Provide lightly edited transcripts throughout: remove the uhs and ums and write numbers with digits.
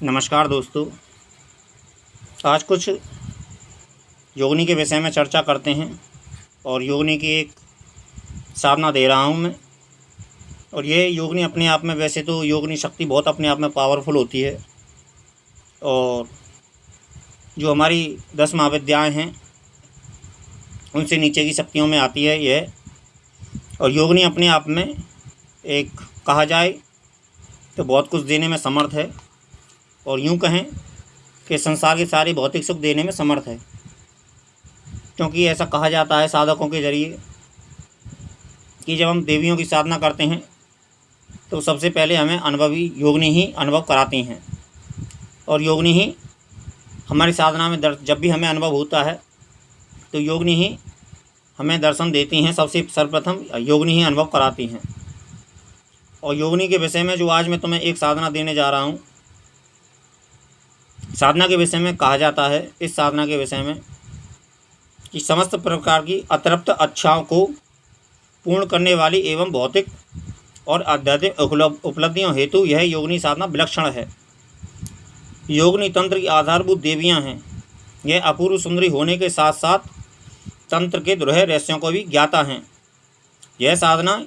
नमस्कार दोस्तों। आज कुछ योगनी के विषय में चर्चा करते हैं और योगनी की एक साधना दे रहा हूं मैं। और ये योगनी अपने आप में, वैसे तो योगनी शक्ति बहुत अपने आप में पावरफुल होती है और जो हमारी 10 महाविद्याएँ हैं उनसे नीचे की शक्तियों में आती है यह। और योगनी अपने आप में एक कहा जाए तो बहुत कुछ देने में समर्थ है और यूँ कहें कि संसार के सारे भौतिक सुख देने में समर्थ है, क्योंकि ऐसा कहा जाता है साधकों के ज़रिए कि जब हम देवियों की साधना करते हैं तो सबसे पहले हमें अनुभवी योगनी ही अनुभव कराती हैं और योगनी ही हमारी साधना में जब भी हमें अनुभव होता है तो योगनी ही हमें दर्शन देती हैं। सबसे सर्वप्रथम योगनी ही अनुभव कराती हैं। और योगनी के विषय में जो आज मैं तुम्हें एक साधना देने जा रहा हूँ, साधना के विषय में कहा जाता है, इस साधना के विषय में कि समस्त प्रकार की अतृप्त अच्छाओं को पूर्ण करने वाली एवं भौतिक और आध्यात्मिक उपलब्धियों हेतु यह योगनी साधना विलक्षण है। योगनी तंत्र की आधारभूत देवियाँ हैं। यह अपूर्व सुंदरी होने के साथ साथ तंत्र के दुरूह रहस्यों को भी ज्ञाता हैं। यह साधना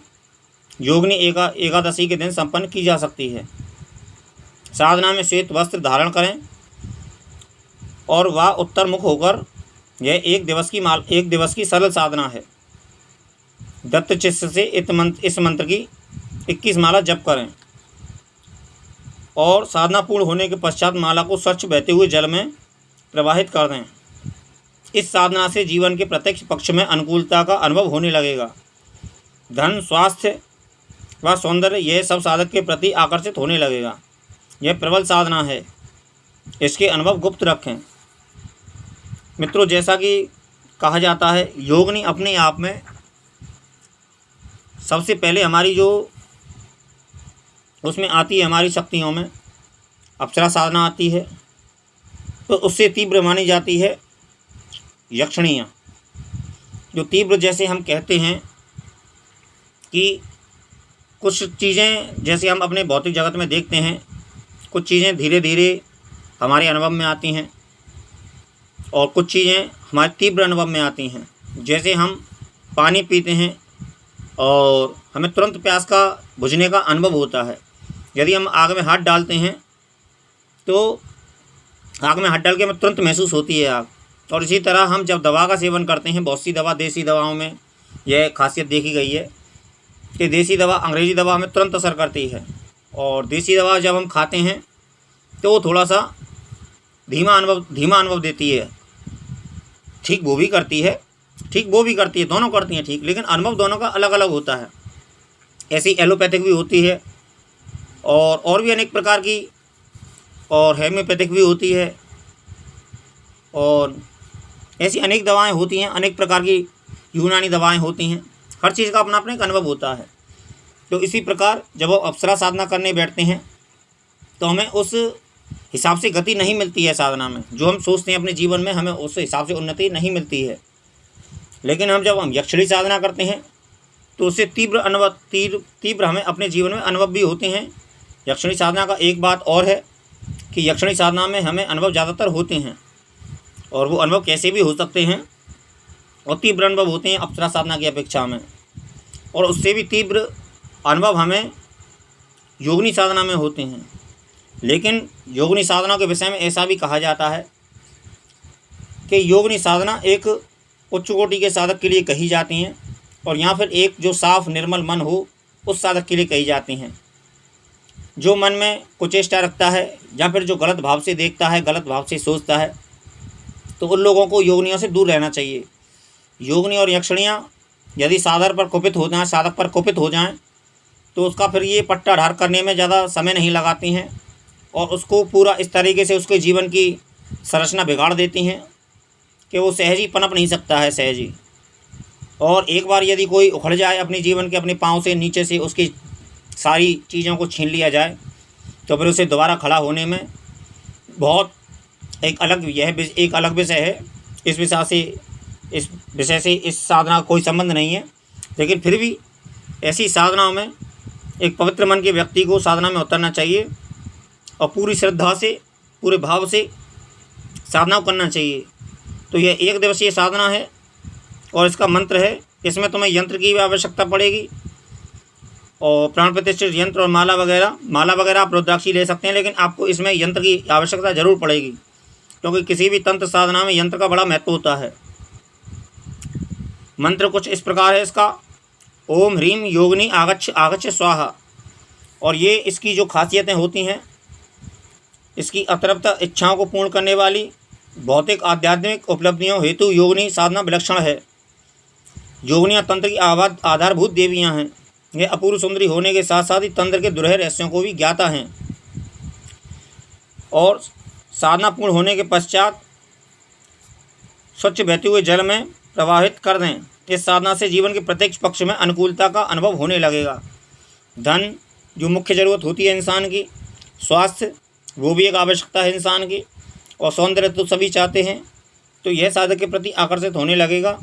योगनी एकादशी के दिन संपन्न की जा सकती है। साधना में श्वेत वस्त्र धारण करें और वह उत्तर मुख होकर, यह एक दिवस की सरल साधना है। दत्त चित्त से इस मंत्र की 21 माला जप करें और साधना पूर्ण होने के पश्चात माला को स्वच्छ बहते हुए जल में प्रवाहित कर दें। इस साधना से जीवन के प्रत्येक पक्ष में अनुकूलता का अनुभव होने लगेगा। धन, स्वास्थ्य व सौंदर्य यह सब साधक के प्रति आकर्षित होने लगेगा। यह प्रबल साधना है, इसके अनुभव गुप्त रखें। मित्रों, जैसा कि कहा जाता है, योगनी अपने आप में सबसे पहले हमारी जो उसमें आती है, हमारी शक्तियों में अप्सरा साधना आती है, तो उससे तीव्र मानी जाती है यक्षणियाँ। जो तीव्र, जैसे हम कहते हैं कि कुछ चीज़ें जैसे हम अपने भौतिक जगत में देखते हैं, कुछ चीज़ें धीरे धीरे हमारे अनुभव में आती हैं और कुछ चीज़ें हमारे तीव्र अनुभव में आती हैं। जैसे हम पानी पीते हैं और हमें तुरंत प्यास का बुझने का अनुभव होता है। यदि हम आग में हाथ डालते हैं तो आग में हाथ डाल के हमें तुरंत महसूस होती है आग। और इसी तरह हम जब दवा का सेवन करते हैं, बहुत सी दवा, देसी दवाओं में यह खासियत देखी गई है कि देसी दवा, अंग्रेज़ी दवा हमें तुरंत असर करती है और देसी दवा जब हम खाते हैं तो वो थोड़ा सा धीमा अनुभव देती है। ठीक वो भी करती है, दोनों करती हैं ठीक, लेकिन अनुभव दोनों का अलग अलग होता है। ऐसी एलोपैथिक भी होती है और भी अनेक प्रकार की, और हेम्योपैथिक भी होती है और ऐसी अनेक दवाएं होती हैं, अनेक प्रकार की यूनानी दवाएं होती हैं। हर चीज़ का अपना अपना एक अनुभव होता है। तो इसी प्रकार जब हम अप्सरा साधना करने बैठते हैं तो हमें उस हिसाब से गति नहीं मिलती है साधना में। जो हम सोचते हैं अपने जीवन में, हमें उस हिसाब से उन्नति नहीं मिलती है। लेकिन जब हम यक्षिणी साधना करते हैं तो उससे तीव्र हमें अपने जीवन में अनुभव भी होते हैं। यक्षिणी साधना का एक बात और है कि यक्षिणी साधना में हमें अनुभव ज़्यादातर होते हैं और वो अनुभव कैसे भी हो सकते हैं और तीव्र अनुभव होते हैं अप्सरा साधना की अपेक्षा में। और उससे भी तीव्र अनुभव हमें योगनी साधना में होते हैं। लेकिन योगनी साधना के विषय में ऐसा भी कहा जाता है कि योगनी साधना एक उच्च कोटि के साधक के लिए कही जाती हैं और या फिर एक जो साफ निर्मल मन हो उस साधक के लिए कही जाती हैं। जो मन में कुचेष्टा रखता है या फिर जो गलत भाव से देखता है, गलत भाव से सोचता है, तो उन लोगों को योगनियों से दूर रहना चाहिए। योगनी और यक्षिणियाँ यदि साधक पर कुपित हो जाएं तो उसका फिर ये पट्टा ढार करने में ज़्यादा समय नहीं लगाती हैं और उसको पूरा इस तरीके से उसके जीवन की संरचना बिगाड़ देती हैं कि वो सहज ही पनप नहीं सकता है, सहज ही। और एक बार यदि कोई उखड़ जाए अपने जीवन के, अपने पाँव से नीचे से उसकी सारी चीज़ों को छीन लिया जाए, तो फिर उसे दोबारा खड़ा होने में बहुत एक अलग विषय है। इस विषय से इस साधना का कोई संबंध नहीं है, लेकिन फिर भी ऐसी साधनाओं में एक पवित्र मन के व्यक्ति को साधना में उतरना चाहिए और पूरी श्रद्धा से, पूरे भाव से साधना करना चाहिए। तो यह 1 दिवसीय साधना है और इसका मंत्र है। इसमें तुम्हें यंत्र की भी आवश्यकता पड़ेगी और प्राण प्रतिष्ठित यंत्र और माला वगैरह आप रुद्राक्षी ले सकते हैं, लेकिन आपको इसमें यंत्र की आवश्यकता जरूर पड़ेगी, क्योंकि किसी भी तंत्र साधना में यंत्र का बड़ा महत्व होता है। मंत्र कुछ इस प्रकार है इसका, ओम ह्रीम योगिनी आगच्छ आगच्छ स्वाहा। और ये इसकी जो खासियतें होती हैं, इसकी अतृप्त इच्छाओं को पूर्ण करने वाली भौतिक आध्यात्मिक उपलब्धियों हेतु योगिनी साधना विलक्षण है। योगिनियाँ तंत्र की आधारभूत देवियाँ हैं। ये अपूर्व सुंदरी होने के साथ साथ ही तंत्र के दुरह रहस्यों को भी ज्ञाता हैं। और साधना पूर्ण होने के पश्चात स्वच्छ बहते हुए जल में प्रवाहित कर दें। इस साधना से जीवन के प्रत्येक पक्ष में अनुकूलता का अनुभव होने लगेगा। धन जो मुख्य ज़रूरत होती है इंसान की, स्वास्थ्य वो भी एक आवश्यकता है इंसान की, और सौंदर्य तो सभी चाहते हैं, तो यह साधक के प्रति आकर्षित होने लगेगा।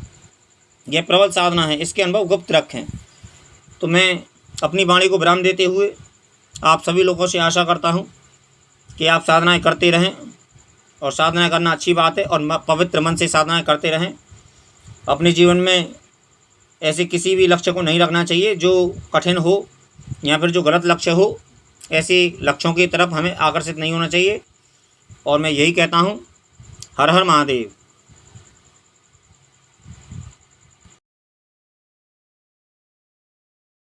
यह प्रबल साधना है, इसके अनुभव गुप्त रखें। तो मैं अपनी वाणी को विराम देते हुए आप सभी लोगों से आशा करता हूँ कि आप साधनाएं करते रहें, और साधनाएं करना अच्छी बात है, और पवित्र मन से साधनाएं करते रहें। अपने जीवन में ऐसे किसी भी लक्ष्य को नहीं रखना चाहिए जो कठिन हो या फिर जो गलत लक्ष्य हो। ऐसे लक्ष्यों की तरफ हमें आकर्षित नहीं होना चाहिए। और मैं यही कहता हूँ, हर हर महादेव।